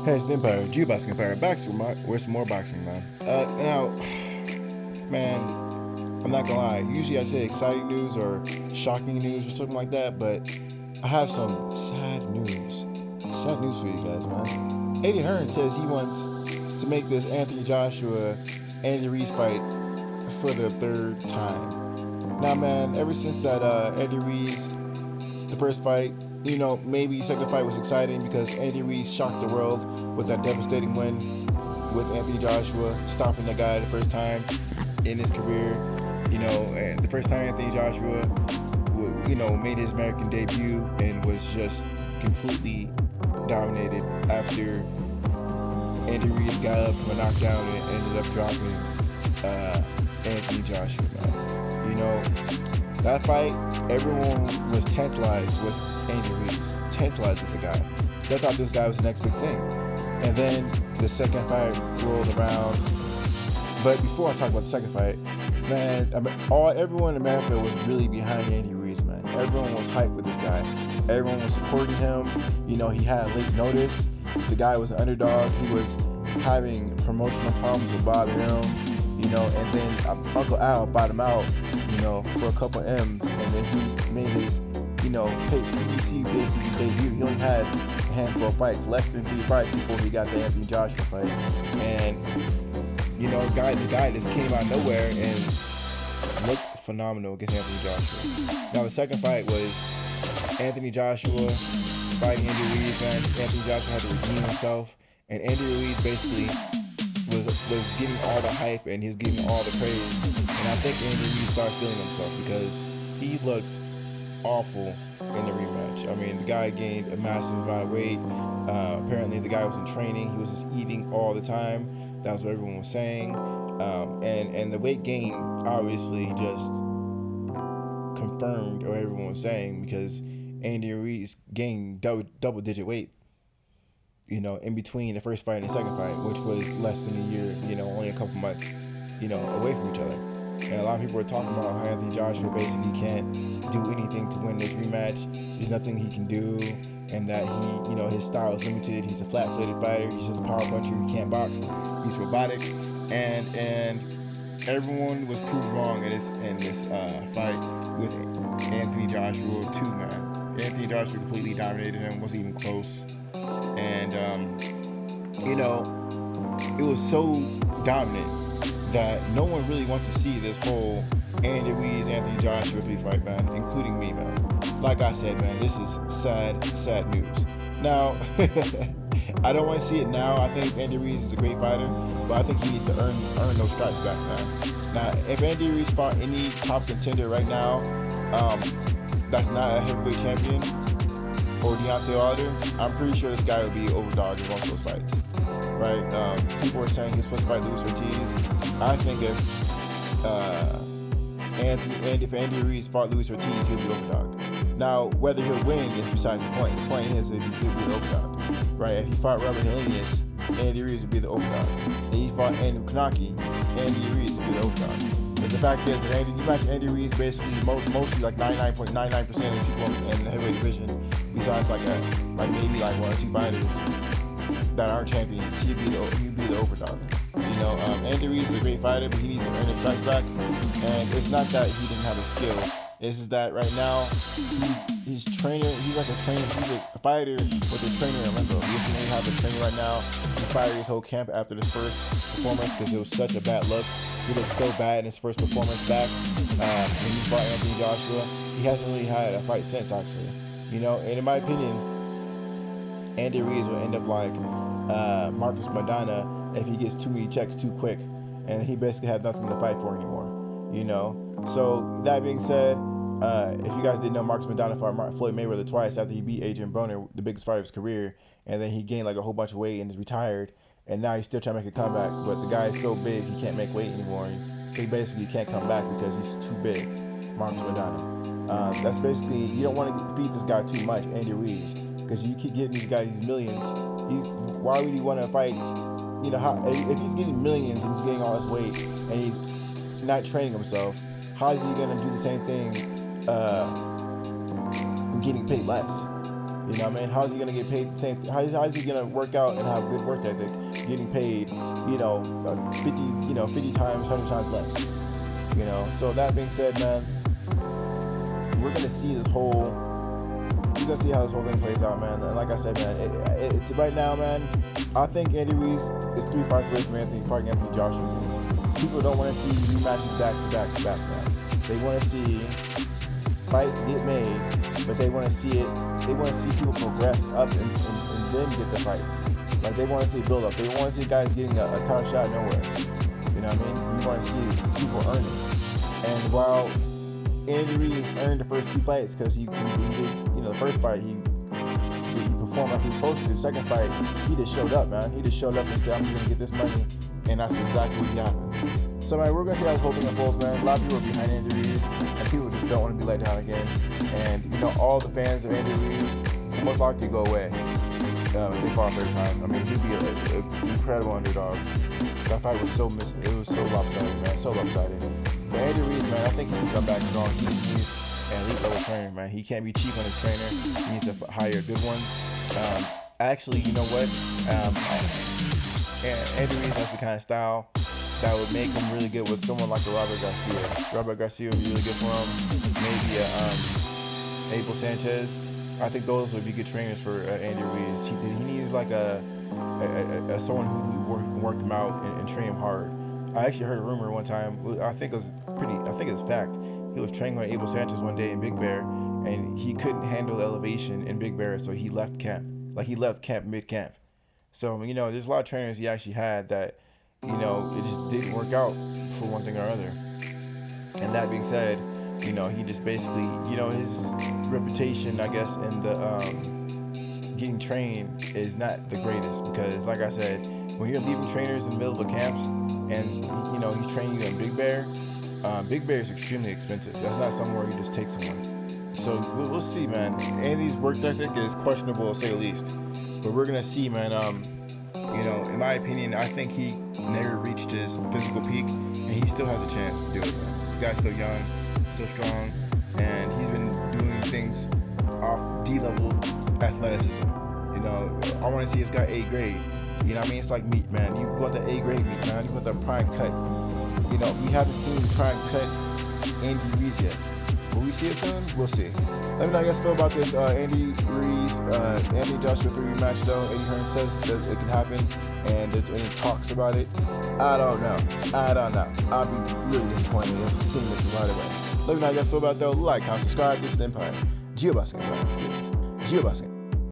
Hey, it's the Empire, Jew Boxing Empire. Where's some more boxing, man? Now, man, I'm not gonna lie. Usually I say exciting news or shocking news or something like that, but I have some sad news. Sad news for you guys, man. Eddie Hearn says he wants to make this Anthony Joshua Andy Ruiz fight for the third time. Now, man, ever since that Andy Ruiz, the first fight, maybe second fight was exciting because Andy Ruiz shocked the world with that devastating win with Anthony Joshua, stopping the guy the first time in his career. And the first time Anthony Joshua, made his American debut and was just completely dominated after Andy Ruiz got up from a knockdown and ended up dropping Anthony Joshua. That fight, everyone was tantalized with Andy Ruiz, tantalized with the guy. They thought this guy was the next big thing. And then the second fight rolled around. But before I talk about the second fight, man, everyone in America was really behind Andy Ruiz, man. Everyone was hyped with this guy. Everyone was supporting him. He had late notice. The guy was an underdog. He was having promotional problems with Bob Arum, and then Uncle Al bought him out, for a couple M's, and then he made his, PBC basically debut. He only had a handful of fights, less than 3 fights before he got the Anthony Joshua fight. And, the guy just came out of nowhere and looked phenomenal against Anthony Joshua. Now, the second fight was Anthony Joshua fighting Andy Ruiz, man. Anthony Joshua had to redeem himself, and Andy Ruiz basically was getting all the hype and he's getting all the praise. And I think Andy Ruiz started feeling himself because he looked awful in the rematch. I mean, the guy gained a massive amount of weight. Apparently, the guy was in training. He was just eating all the time. That's what everyone was saying. And the weight gain obviously just confirmed what everyone was saying because Andy Ruiz gained double-digit weight, in between the first fight and the second fight, which was less than a year, only a couple months, away from each other. And a lot of people were talking about how Anthony Joshua basically can't do anything to win this rematch. There's nothing he can do, and that he, his style is limited. He's a flat-footed fighter. He's just a power puncher. He can't box. He's robotic, and everyone was proved wrong in this fight with Anthony Joshua too, man. Anthony Joshua completely dominated him. Wasn't even close. And, it was so dominant that no one really wants to see this whole Andy Ruiz, Anthony Joshua 3-fight, man, including me, man. Like I said, man, this is sad news. Now, I don't want to see it now. I think Andy Ruiz is a great fighter, but I think he needs to earn those stripes back, man. Now, if Andy Ruiz fought any top contender right now, that's not a heavyweight champion, or Deontay Wilder, I'm pretty sure this guy would be overdogged in one of those fights, right? People were saying he's supposed to fight Luis Ortiz. I think if Andy Ruiz fought Luis Ortiz, he'll be overdogged. Now, whether he'll win is besides the point. The point is that he'll be the overdog, right? If he fought Robert Helenius, Andy Ruiz would be the overdog. If he fought Andrew Kanaki, Andy Ruiz would be the overdog. But the fact is that you match Andy Ruiz basically mostly like 99.99% of people in the heavyweight division, besides maybe 1 or 2 fighters that aren't champions, he'd be the overdog. Andy Ruiz is a great fighter, but he needs to earn his strikes back. And it's not that he didn't have a skill. It's just that right now he's like a trainer. He's a fighter with a trainer in limbo. He doesn't have a trainer right now. He fired his whole camp after this first performance because it was such a bad look. He looked so bad in his first performance back when he fought Anthony Joshua. He hasn't really had a fight since, actually. And in my opinion, Andy Ruiz will end up like Marcus Madonna if he gets too many checks too quick, and he basically has nothing to fight for anymore. So that being said, if you guys didn't know, Marcus Madonna fought Floyd Mayweather twice after he beat Adrian Broner, the biggest fight of his career, and then he gained like a whole bunch of weight and is retired, and now he's still trying to make a comeback, but the guy is so big he can't make weight anymore, so he basically can't come back because he's too big. Marcus Madonna. That's basically, you don't want to feed this guy too much, Andy Ruiz, because you keep getting these guys these millions. Why would he want to fight? If he's getting millions and he's getting all this weight and he's not training himself, how is he gonna do the same thing getting paid less? You know what I mean? How's he gonna get paid the same? How's he gonna work out and have good work ethic, getting paid, 50 times, 100 times less? You know. So that being said, man, we're gonna see this whole. We're gonna see how this whole thing plays out, man. And like I said, man, it's right now, man. I think Andy Ruiz is 3 fights away from fighting Anthony Joshua. People don't want to see rematches back to back to back, man. They want to see fights get made, but they want to see it. They want to see people progress up and then get the fights. Like they want to see build up. They want to see guys getting a title shot nowhere. You know what I mean? We want to see people earning. And while Andy Ruiz earned the first 2 fights because he did, the first fight he performed like he was supposed to. The second fight, he just showed up, man. He just showed up and said, "I'm gonna get this money," and that's exactly what happened. So, man, we're gonna see how this whole thing unfolds, man. A lot of people are behind Andy Ruiz, and people just don't want to be let down again. And all the fans of Andy Ruiz most likely go away if they fall for their time. I mean, he'd be an incredible underdog. That fight was so missing. It was so lopsided, man. So lopsided. But Andy Ruiz, man, I think he can come back strong. He's an elite level trainer, man. He can't be cheap on his trainer. He needs to hire a good one. Actually, you know what? Andy Ruiz has the kind of style that would make him really good with someone like a Robert Garcia. Robert Garcia would be really good for him. Maybe Abel Sanchez. I think those would be good trainers for Andy Ruiz. He needs like a someone who can work him out and train him hard. I actually heard a rumor one time. I think it's fact. He was training with Abel Sanchez one day in Big Bear, and he couldn't handle the elevation in Big Bear, so he left camp. Like he left camp mid-camp. So there's a lot of trainers he actually had that, it just didn't work out for one thing or other. And that being said, he just basically, his reputation, I guess, in the getting trained is not the greatest because, like I said, when you're leaving trainers in the middle of the camps and he's training you in Big Bear. Big Bear is extremely expensive. That's not somewhere you just take someone. So we'll see, man. Andy's work ethic is questionable, to say the least. But we're gonna see, man. In my opinion, I think he never reached his physical peak, and he still has a chance to do it, man. The guy's still young, still strong, and he's been doing things off D-level athleticism. I want to see this guy A grade. You know what I mean? It's like meat, man. You want the A grade meat, man. You want the prime cut. We haven't seen prime cut Andy Ruiz yet. Will we see it soon? We'll see. Let me know how you guys feel about this Andy Ruiz, Anthony Joshua 3 rematch, though. Eddie Hearn says that it can happen, and it talks about it. I don't know. I'll be really disappointed if seeing this right away. Let me know how you guys feel about it, though. Like, comment, subscribe. This is Empire. Geobasket Empire. Geobasket.